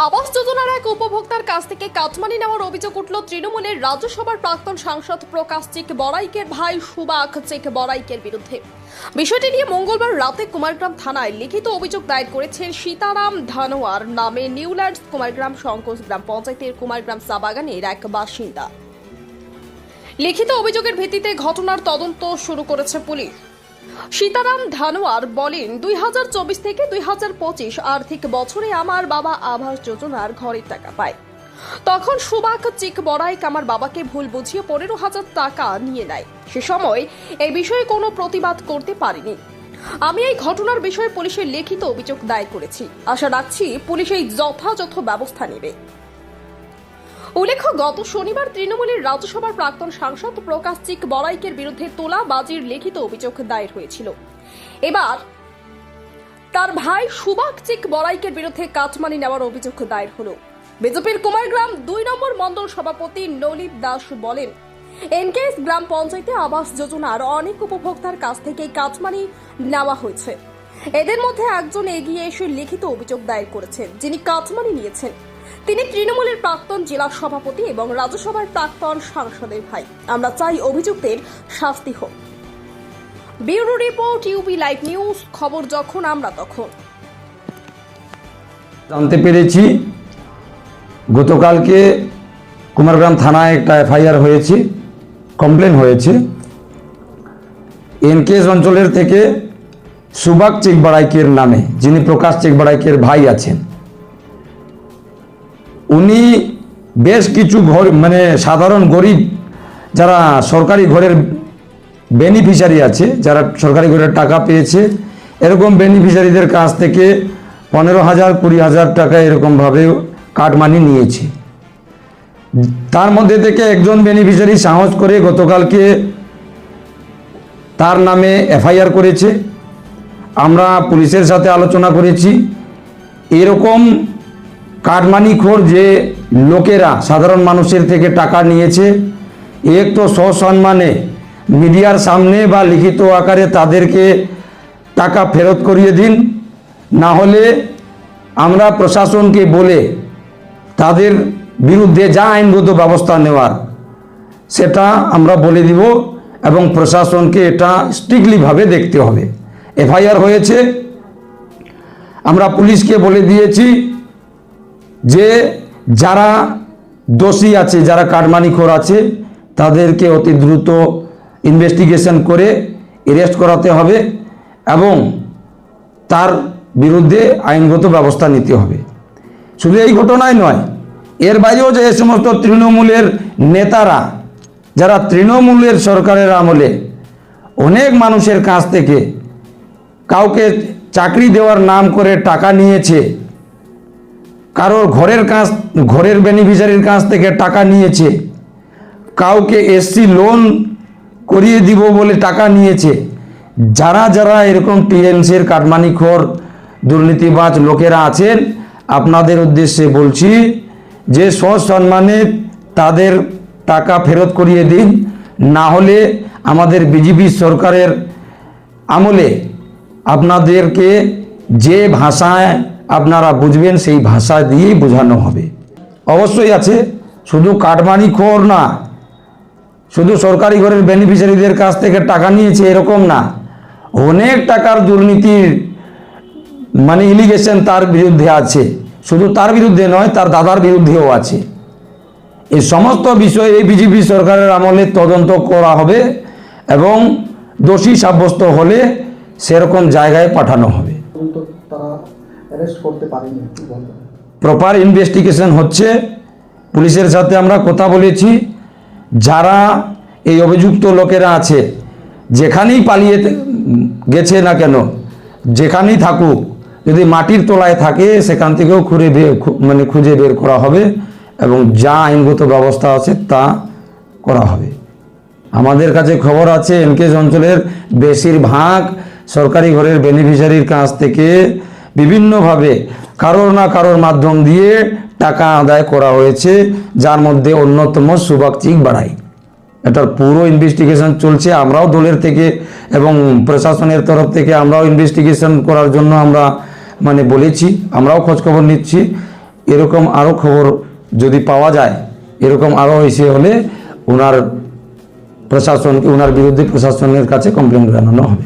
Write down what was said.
আবাস যোজনার এক উপভোক্তার কাছ থেকে কাটমানি নেওয়ার অভিযোগ উঠল তৃণমূলের রাজ্যসভার প্রাক্তন সাংসদ প্রকাশ চিক বড়াইকের ভাই সুবাক চিক বড়াইকের বিরুদ্ধে। বিষয়টি নিয়ে মঙ্গলবার রাতে কুমারগ্রাম থানায় লিখিত অভিযোগ দায়ের করেছেন সীতারাম ধানোয়ার নামে নিউল্যান্ডস কুমারগ্রাম সংকোচ গ্রাম পঞ্চায়েতের কুমারগ্রাম চা বাগানের এক বাসিন্দা। লিখিত অভিযোগের ভিত্তিতে ঘটনার তদন্ত শুরু করেছে পুলিশ। সীতারাম ধানোয়ার বলেন, 2024 থেকে 2025 আর্থিক বছরে আমার বাবা আবাস যোজনার ঘরের টাকা পায়। তখন সুবাক চিক বড়াইক আমার বাবাকে ভুল বুঝিয়ে 15,000 টাকা নিয়ে নেয়। সে সময় এই বিষয়ে কোনো প্রতিবাদ করতে পারিনি। আমি এই ঘটনার বিষয়ে পুলিশের লিখিত অভিযোগ দায়ের করেছি। আশা রাখছি পুলিশ এই যথাযথ ব্যবস্থা নেবে। উল্লেখ্য, গত শনিবার তৃণমূলের রাজ্যসভার প্রাক্তন সাংসদ প্রকাশ চিক বড়াইকের বিরুদ্ধে তোলাবাজির লিখিত অভিযোগ দায়ের হয়েছিল। এবার তার ভাই সুবাক চিক বড়াইকের বিরুদ্ধে কাটমানি নেওয়ার অভিযোগ দায়ের হলো। বিজেপির কুমারগ্রাম 2 নম্বর মণ্ডল সভাপতি নলিত দাস বলেন, এনকেএস গ্রাম পঞ্চায়েতে আবাস যোজনার অনেক উপভোক্তার কাছ থেকে কাটমানি নেওয়া হয়েছে। এদের মধ্যে একজন এগিয়ে এসে লিখিত অভিযোগ দায়ের করেছেন, যিনি কাটমানি নিয়েছেন। তিনি তৃণমূলের প্রাক্তন জেলা সভাপতি এবং রাজ্যসভার প্রাক্তন সাংসদের ভাই। আমরা চাই অভিযুক্তের শাস্তি হোক। Bureau report, UP live news, খবর যখন আমরা তখন। জানতে পেরেছি গতকালকে কুমারগ্রাম থানায় একটা এফআইআর হয়েছে, কমপ্লেন হয়েছে। এনকেএস অঞ্চলের থেকে সুবাক চিক বড়াইকের নামে, যিনি প্রকাশ চিক বড়াইকের ভাই আছেন, উনি বেশ কিছু ঘর সাধারণ গরিব যারা সরকারি ঘরের বেনিফিশিয়ারি আছে, যারা সরকারি ঘরের টাকা পেয়েছে, এরকম বেনিফিশিয়ারিদের কাছ থেকে 15,000 20,000 টাকা এরকমভাবে কাটমানি নিয়েছে। তার মধ্যে থেকে একজন বেনিফিশিয়ারি সাহস করে গতকালকে তার নামে এফআইআর করেছে। আমরা পুলিশের সাথে আলোচনা করেছি। এরকম কাটমানিখোর যে লোকেরা সাধারণ মানুষের থেকে টাকা নিয়েছে, এক তো সসম্মানে মিডিয়ার সামনে বা লিখিত আকারে তাদেরকে টাকা ফেরত করিয়ে দিন, না হলে আমরা প্রশাসনকে বলে তাদের বিরুদ্ধে যা আইনগত ব্যবস্থা নেওয়ার সেটা আমরা বলে দিব এবং প্রশাসনকে এটা স্ট্রিক্টলিভাবে দেখতে হবে। এফআইআর হয়েছে, আমরা পুলিশকে বলে দিয়েছি যে যারা দোষী আছে, যারা কাটমানিখোর আছে, তাদেরকে অতি দ্রুত ইনভেস্টিগেশন করে অ্যারেস্ট করাতে হবে এবং তার বিরুদ্ধে আইনগত ব্যবস্থা নিতে হবে। শুধু এই ঘটনায় নয়, এর বাইরেও যে সমস্ত তৃণমূলের নেতারা, যারা তৃণমূলের সরকারের আমলে অনেক মানুষের কাছ থেকে কাউকে চাকরি দেওয়ার নাম করে টাকা নিয়েছে, কারোর ঘরের বেনিফিশিয়ারির কাছ থেকে টাকা নিয়েছে, কাউকে এসসি লোন করিয়ে দিব বলে টাকা নিয়েছে, যারা যারা এরকম টিএমসির কাটমানিখোর দুর্নীতিবাজ লোকেরা আছেন, আপনাদের উদ্দেশ্যে বলছি যে সসম্মানে তাদের টাকা ফেরত করিয়ে দিন, না হলে আমাদের বিজেপি সরকারের আমলে আপনাদেরকে যে ভাষায় আপনারা বুঝবেন সেই ভাষা দিয়েই বোঝানো হবে। অবশ্যই আছে, শুধু কাটমানিখোর না, শুধু সরকারি ঘরের বেনিফিশিয়ারিদের কাছ থেকে টাকা নিয়েছে এরকম না, অনেক টাকার দুর্নীতির ইলিগেশন তার বিরুদ্ধে আছে। শুধু তার বিরুদ্ধে নয়, তার দাদার বিরুদ্ধেও আছে। এই সমস্ত বিষয়ে এই বিজেপি সরকারের আমলে তদন্ত করা হবে এবং দোষী সাব্যস্ত হলে সেরকম জায়গায় পাঠানো হবে। প্রপার ইনভেস্টিগেশন হচ্ছে, পুলিশের সাথে আমরা কথা বলেছি। যারা এই অভিযুক্ত লোকেরা আছে, যেখানেই পালিয়ে গেছে না কেন, যেখানেই থাকুক, যদি মাটির তলায় থাকে সেখান থেকেও খুঁজে বের করা হবে এবং যা আইনগত ব্যবস্থা আছে তা করা হবে। আমাদের কাছে খবর আছে এনকেএস অঞ্চলের বেশিরভাগ সরকারি ঘরের বেনিফিশিয়ারির কাছ থেকে বিভিন্নভাবে কারোর না কারোর মাধ্যম দিয়ে টাকা আদায় করা হয়েছে, যার মধ্যে অন্যতম সুবাক চিক বড়াইক। এটার পুরো ইনভেস্টিগেশন চলছে। আমরাও দলের থেকে এবং প্রশাসনের তরফ থেকে আমরাও ইনভেস্টিগেশন করার জন্য আমরা বলেছি, আমরাও খোঁজখবর নিচ্ছি এরকম আরও খবর যদি পাওয়া যায়, এরকম আরও এসে হলে ওনার বিরুদ্ধে প্রশাসনের কাছে কমপ্লেন জানানো হবে।